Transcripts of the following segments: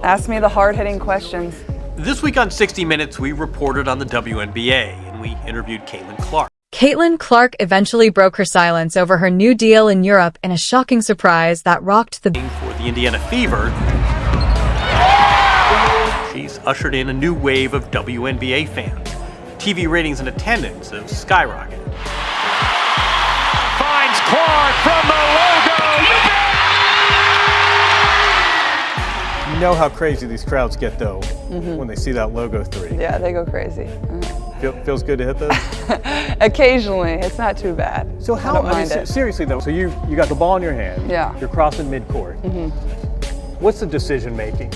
Ask me the hard-hitting questions. This week on 60 Minutes, we reported on the WNBA, and we interviewed Caitlin Clark. Caitlin Clark eventually broke her silence over her new deal in Europe in a shocking surprise that rocked the... For the Indiana Fever, she's ushered in a new wave of WNBA fans. TV ratings and attendance have skyrocketed. Finds Clark from the logo. You know how crazy these crowds get, though, when they see that logo 3. Yeah, they go crazy. Feels good to hit those? Occasionally, it's not too bad. So how, seriously though, so you got the ball in your hand, Yeah. You're crossing midcourt. What's the decision making?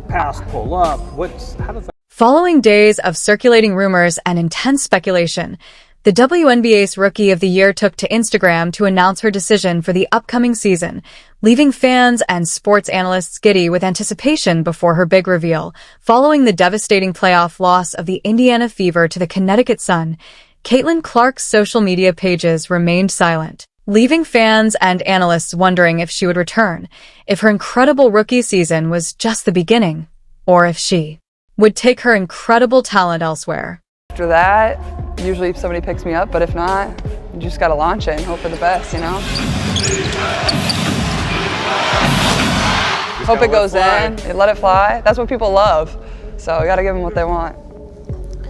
Pass, pull up, how does that? Following days of circulating rumors and intense speculation, the WNBA's Rookie of the Year took to Instagram to announce her decision for the upcoming season, leaving fans and sports analysts giddy with anticipation before her big reveal. Following the devastating playoff loss of the Indiana Fever to the Connecticut Sun, Caitlin Clark's social media pages remained silent, leaving fans and analysts wondering if she would return, if her incredible rookie season was just the beginning, or if she would take her incredible talent elsewhere. After that, usually if somebody picks me up, but if not, you just gotta launch it and hope for the best, you know? Hope it goes in, you let it fly. That's what people love, so you gotta give them what they want.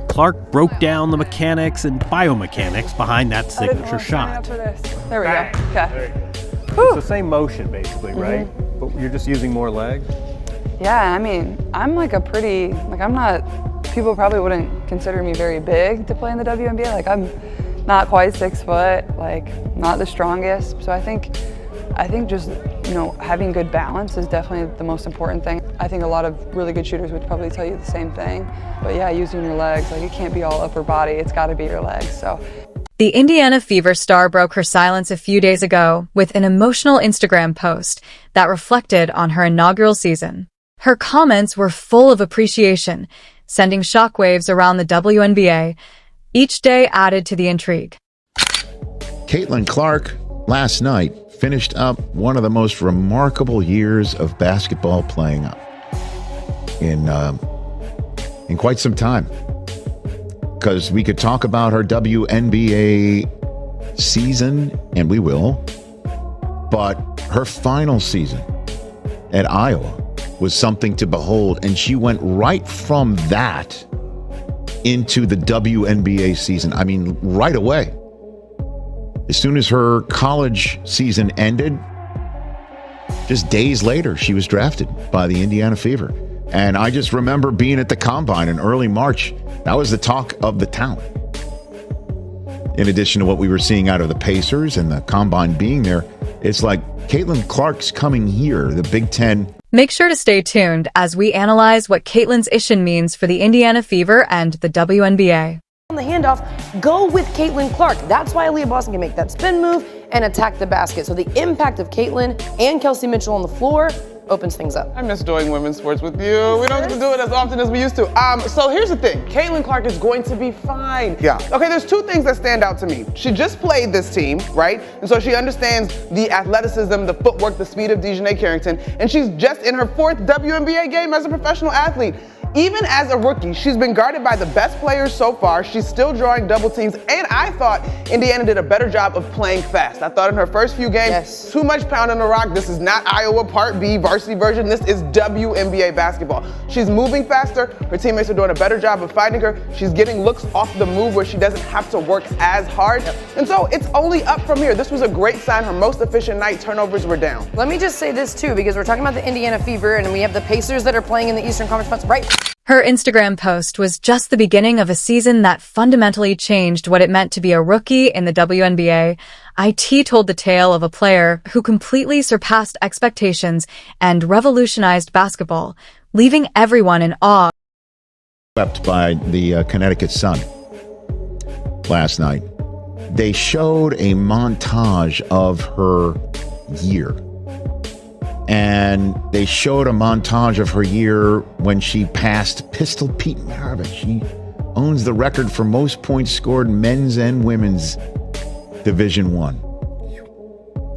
Clark broke down the mechanics and biomechanics behind that signature shot. There we go, okay. It's the same motion, basically, right? But you're just using more legs? Yeah, I mean, I'm like I'm not, people probably wouldn't consider me very big to play in the WNBA. Like, I'm not quite 6 foot, like, not the strongest. So I think just, you know, having good balance is definitely the most important thing. I think a lot of really good shooters would probably tell you the same thing. But yeah, using your legs, like, it can't be all upper body, it's gotta be your legs, so. The Indiana Fever star broke her silence a few days ago with an emotional Instagram post that reflected on her inaugural season. Her comments were full of appreciation, sending shockwaves around the WNBA. Each day added to the intrigue. Caitlin Clark, last night, finished up one of the most remarkable years of basketball playing up in quite some time. Because we could talk about her WNBA season, and we will, but her final season at Iowa was something to behold, and she went right from that into the WNBA season. I mean, right away. As soon as her college season ended, just days later, she was drafted by the Indiana Fever. And I just remember being at the Combine in early March. That was the talk of the town. In addition to what we were seeing out of the Pacers and the Combine being there, it's like Caitlin Clark's coming here, the Big Ten. Make sure to stay tuned as we analyze what Caitlin's Ishin means for the Indiana Fever and the WNBA. On the handoff, go with Caitlin Clark. That's why Aaliyah Boston can make that spin move and attack the basket. So the impact of Caitlin and Kelsey Mitchell on the floor opens things up. I miss doing women's sports with you. We don't get to do it as often as we used to. So here's the thing. Caitlin Clark is going to be fine. Yeah. Okay, there's 2 things that stand out to me. She just played this team, right? And so she understands the athleticism, the footwork, the speed of Dejanay Carrington. And she's just in her 4th WNBA game as a professional athlete. Even as a rookie, she's been guarded by the best players so far. She's still drawing double teams, and I thought Indiana did a better job of playing fast. I thought in her first few games, too much pound on the rock. This is not Iowa Part B varsity version. This is WNBA basketball. She's moving faster. Her teammates are doing a better job of finding her. She's getting looks off the move where she doesn't have to work as hard. And so it's only up from here. This was a great sign. Her most efficient night, turnovers were down. Let me just say this too, because we're talking about the Indiana Fever and we have the Pacers that are playing in the Eastern Conference Finals, right? Her Instagram post was just the beginning of a season that fundamentally changed what it meant to be a rookie in the WNBA. IT told the tale of a player who completely surpassed expectations and revolutionized basketball, leaving everyone in awe. Swept by the Connecticut Sun last night. They showed a montage of her year. And they showed a montage of her year when she passed Pistol Pete Maravich. She owns the record for most points scored men's and women's Division I.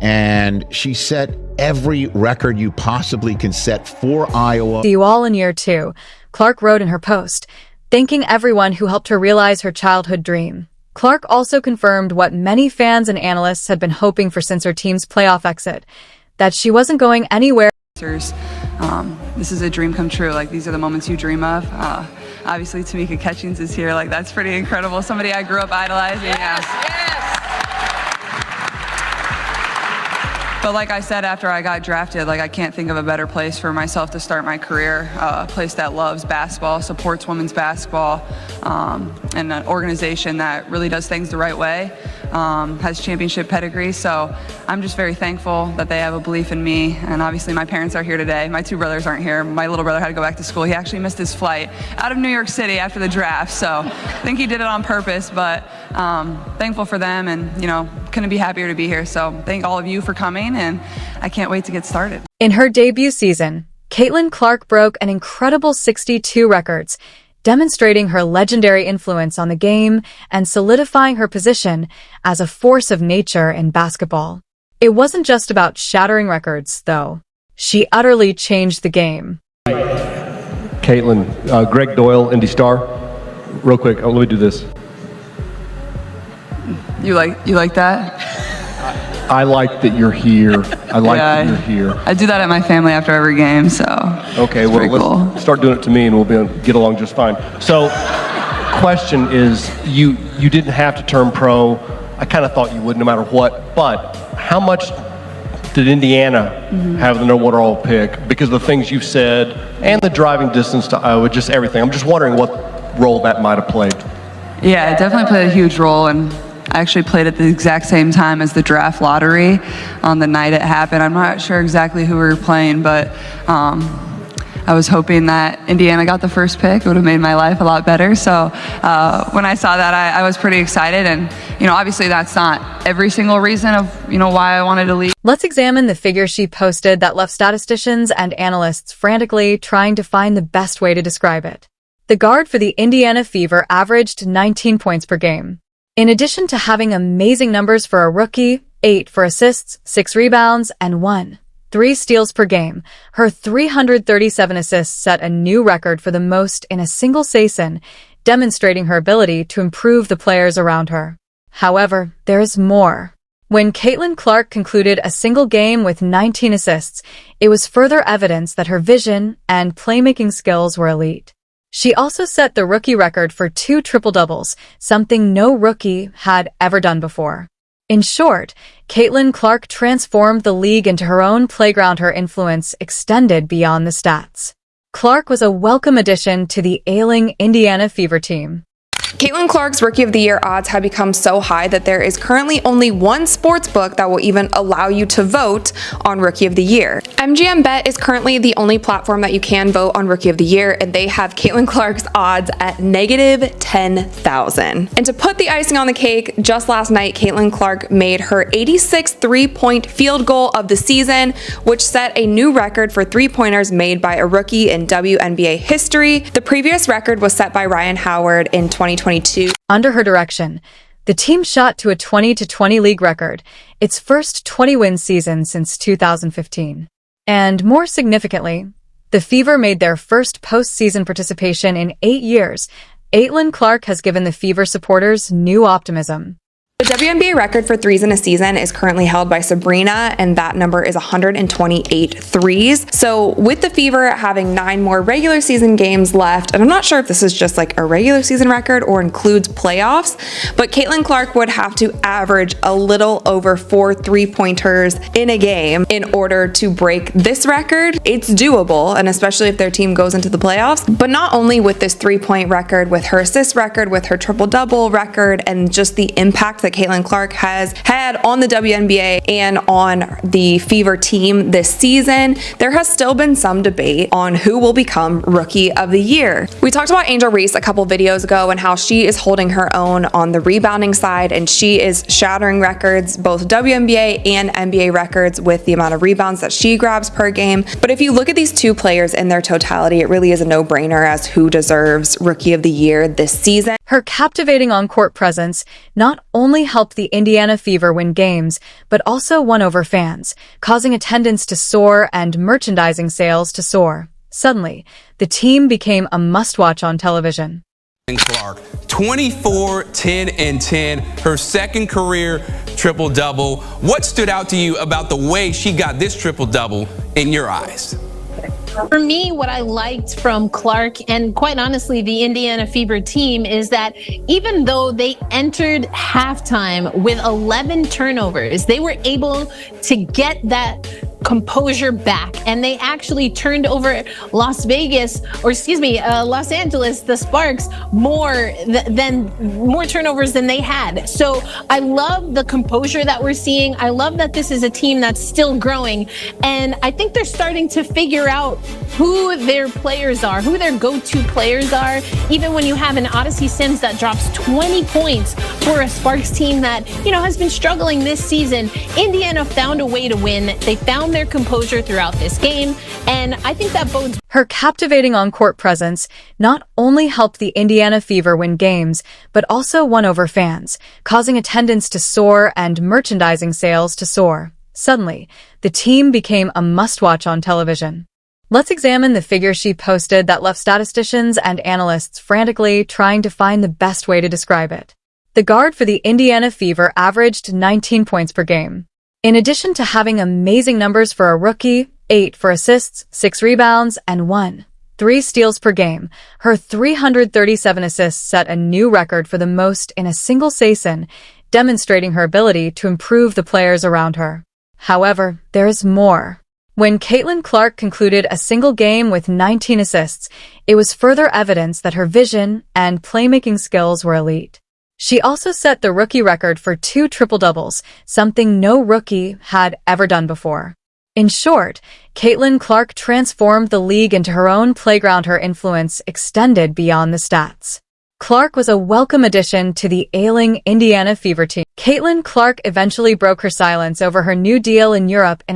And she set every record you possibly can set for Iowa. See you all in year 2, Clark wrote in her post, thanking everyone who helped her realize her childhood dream. Clark also confirmed what many fans and analysts had been hoping for since her team's playoff exit, that she wasn't going anywhere. This is a dream come true. Like, these are the moments you dream of. Obviously, Tamika Catchings is here. Like, that's pretty incredible. Somebody I grew up idolizing. But like I said, after I got drafted, like, I can't think of a better place for myself to start my career. A place that loves basketball, supports women's basketball, and an organization that really does things the right way, has championship pedigree. So I'm just very thankful that they have a belief in me. And obviously my parents are here today. My 2 brothers aren't here. My little brother had to go back to school. He actually missed his flight out of New York City after the draft. So I think he did it on purpose, but thankful for them, and, you know, couldn't be happier to be here. So thank all of you for coming, and I can't wait to get started. In her debut season, Caitlin Clark broke an incredible 62 records, demonstrating her legendary influence on the game and solidifying her position as a force of nature in basketball. It wasn't just about shattering records, though. She utterly changed the game. Caitlin, Greg Doyle, Indy Star. Real quick, let me do this. You like that? I like that you're here. I like that you're here. I do that at my family after every game, so. Okay, well, let's start doing it to me and we'll get along just fine. So, question is, you didn't have to turn pro. I kind of thought you would no matter what, but how much did Indiana have the number 1 overall pick because of the things you've said and the driving distance to Iowa, just everything? I'm just wondering what role that might have played. Yeah, it definitely played a huge role, and I actually played at the exact same time as the draft lottery on the night it happened. I'm not sure exactly who we were playing, but I was hoping that Indiana got the first pick. It would have made my life a lot better. So when I saw that, I was pretty excited. And, you know, obviously that's not every single reason of, you know, why I wanted to leave. Let's examine the figure she posted that left statisticians and analysts frantically trying to find the best way to describe it. The guard for the Indiana Fever averaged 19 points per game. In addition to having amazing numbers for a rookie, 8 for assists, 6 rebounds, and 3 steals per game, her 337 assists set a new record for the most in a single season, demonstrating her ability to improve the players around her. However, there is more. When Caitlin Clark concluded a single game with 19 assists, it was further evidence that her vision and playmaking skills were elite. She also set the rookie record for 2 triple-doubles, something no rookie had ever done before. In short, Caitlin Clark transformed the league into her own playground. Her influence extended beyond the stats. Clark was a welcome addition to the ailing Indiana Fever team. Caitlin Clark's Rookie of the Year odds have become so high that there is currently only one sports book that will even allow you to vote on Rookie of the Year. MGM Bet is currently the only platform that you can vote on Rookie of the Year, and they have Caitlin Clark's odds at negative 10,000. And to put the icing on the cake, just last night, Caitlin Clark made her 86th three-point field goal of the season, which set a new record for three-pointers made by a rookie in WNBA history. The previous record was set by Ryan Howard in 2022. Under her direction, the team shot to a 20-20 league record, its first 20-win season since 2015. And more significantly, the Fever made their first postseason participation in 8 years. Caitlin Clark has given the Fever supporters new optimism. The WNBA record for threes in a season is currently held by Sabrina, and that number is 128 threes. So with the Fever having 9 more regular season games left, and I'm not sure if this is just like a regular season record or includes playoffs, but Caitlin Clark would have to average a little over 4 three-pointers in a game in order to break this record. It's doable, and especially if their team goes into the playoffs. But not only with this three-point record, with her assist record, with her triple-double record, and just the impact that Caitlin Clark has had on the WNBA and on the Fever team this season, there has still been some debate on who will become Rookie of the Year. We talked about Angel Reese a couple videos ago and how she is holding her own on the rebounding side, and she is shattering records, both WNBA and NBA records, with the amount of rebounds that she grabs per game. But if you look at these two players in their totality, it really is a no-brainer as who deserves Rookie of the Year this season. Her captivating on-court presence not only helped the Indiana Fever win games, but also won over fans, causing attendance to soar and merchandising sales to soar. Suddenly, the team became a must-watch on television. Clark, 24, 10, and 10, her second career triple-double. What stood out to you about the way she got this triple-double in your eyes? For me, what I liked from Clark and quite honestly the Indiana Fever team is that even though they entered halftime with 11 turnovers, they were able to get that composure back, and they actually turned over Los Angeles, the Sparks, more turnovers than they had. So I love the composure that we're seeing. I love that this is a team that's still growing, and I think they're starting to figure out who their players are, who their go-to players are. Even when you have an Odyssey Sims that drops 20 points for a Sparks team that, has been struggling this season, Indiana found a way to win. They found their composure throughout this game, and I think that bodes. Her captivating on-court presence not only helped the Indiana Fever win games, but also won over fans, causing attendance to soar and merchandising sales to soar. Suddenly, the team became a must-watch on television. Let's examine the figure she posted that left statisticians and analysts frantically trying to find the best way to describe it. The guard for the Indiana Fever averaged 19 points per game. In addition to having amazing numbers for a rookie, 8 for assists, 6 rebounds, and 3 steals per game, her 337 assists set a new record for the most in a single season, demonstrating her ability to improve the players around her. However, there is more. When Caitlin Clark concluded a single game with 19 assists, it was further evidence that her vision and playmaking skills were elite. She also set the rookie record for 2 triple-doubles, something no rookie had ever done before. In short, Caitlin Clark transformed the league into her own playground. Her influence extended beyond the stats. Clark was a welcome addition to the ailing Indiana Fever team. Caitlin Clark eventually broke her silence over her new deal in Europe and